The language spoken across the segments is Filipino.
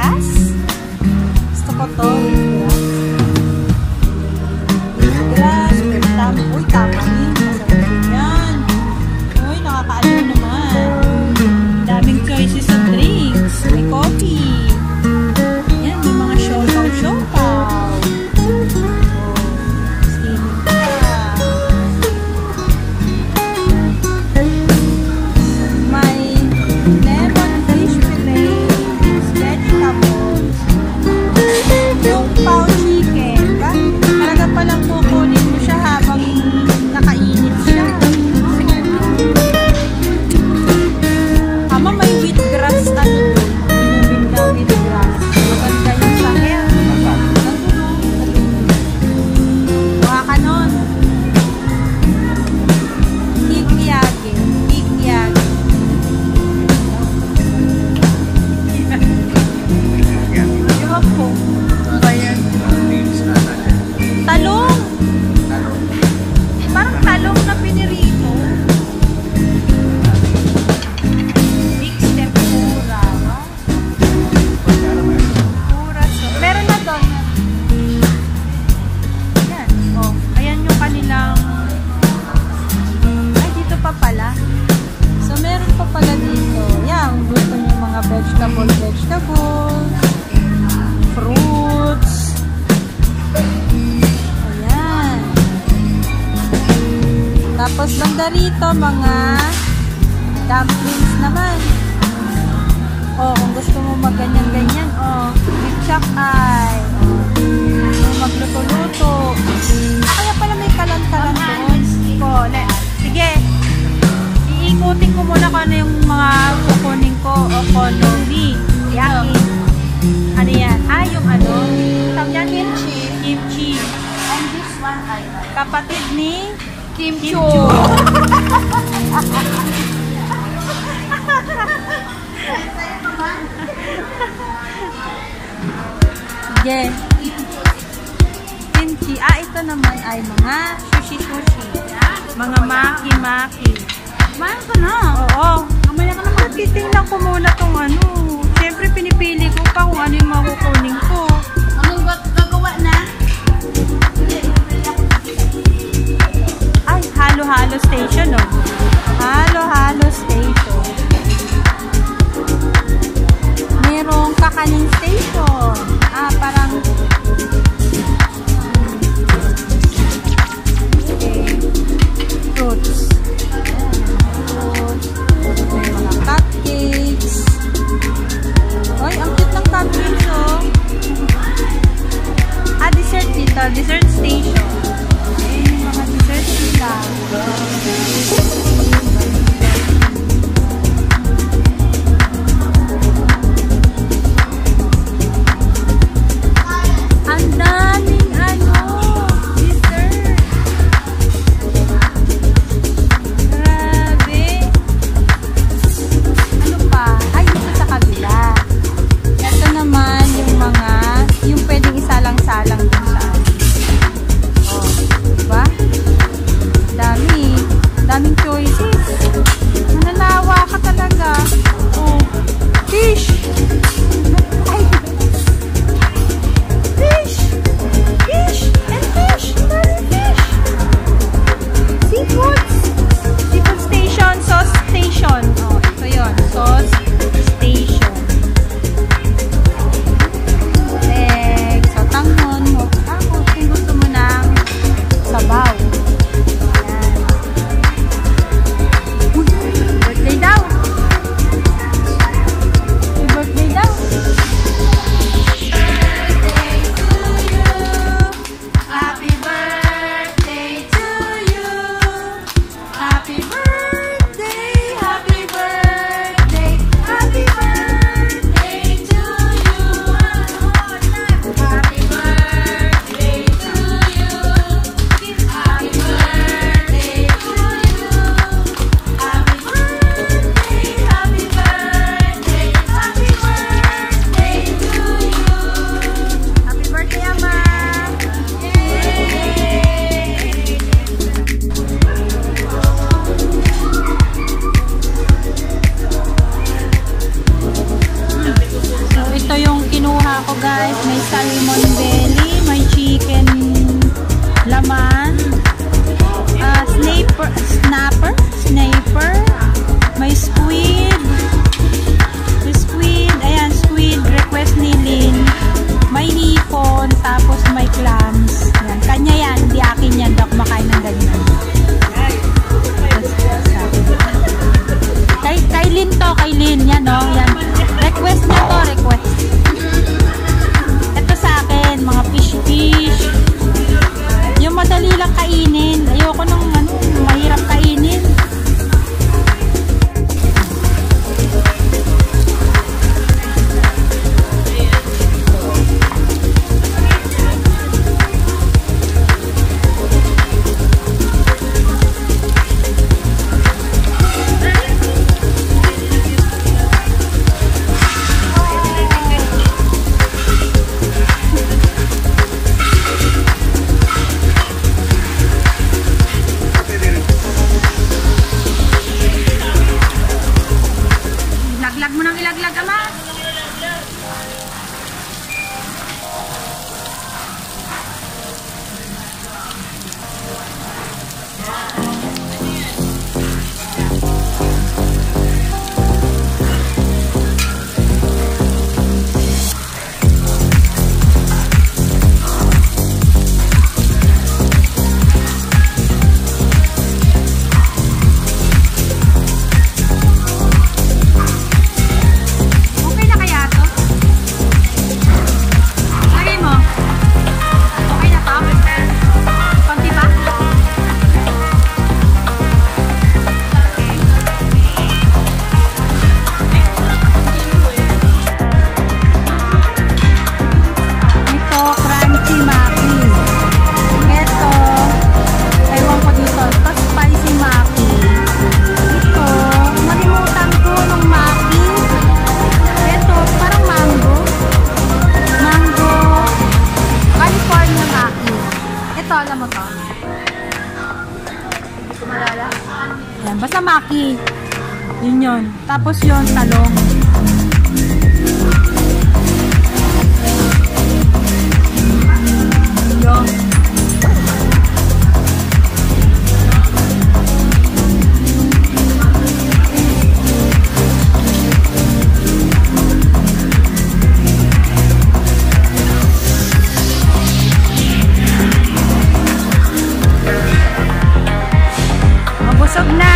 grass. Gusto ko to, with grass. With grass, uy, tama rin. Masarap din yan. Uy, nakakaano naman. Daming choices of drinks. May coffee. Yan, may mga siopaw. Vegetables, fruits. Ayan. Tapos banda rito, mga dumplings naman. Oh, kung gusto mo magganyan-ganyan, oh, bitchak ay. Oh, magluto-luto. Kaya pala may kalan-kalan doon. Sige. Iikutin ko muna kung ano yung mga kukunin ko. Okonomi. Yaki. Ano yan? Yung ano? Tawag yan? Kimchi. Kimchi. And this one ay kapatid ni Kimcho. Sige. Kimchi. Ito naman ay mga sushi-sushi. Mga maki-maki. Kumain ka na. Oo. Mamaya ka naman. Titingnan ko muna tong ano. Siyempre, pinipili ko pa kung ano yung makukunin ko. Anong gagawa na? Ay, halo-halo station, oh. Halo-halo station. Merong kakanin station. Parang... Okay. Fruits. May mga cupcakes. Ay, ang cute ng cupcakes, oh. Dessert dito. Dessert station. Mga dessert dito. guys. May salmon belly, may chicken laman, snapper, may squid, ayan, squid, request ni Lynn, may hipon, tapos may clams. Ayan, kanya yan, hindi akin yan, daw kumakain ng ganyan. Kay Lynn to, kay Lynn, yan o, yan. Request niya to, request. Ito sa akin, mga fish. Yung madali lang kainin. Ayoko nung mahirap kainin. Yan, basta maki. Yun. Tapos yun, talong. Yun. Mabusog na.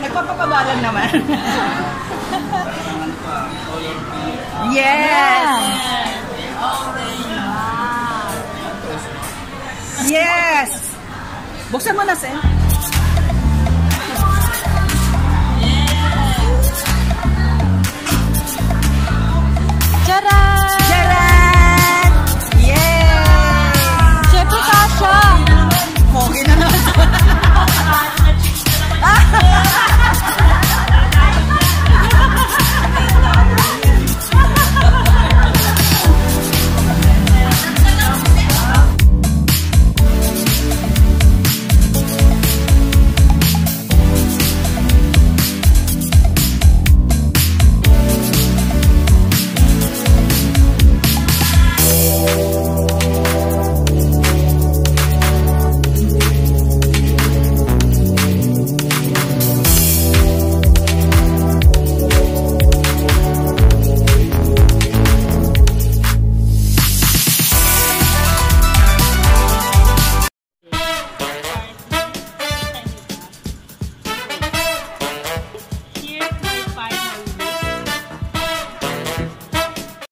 Nagpapakabalan naman. Yes! Yes! Buksan mo na, Sen.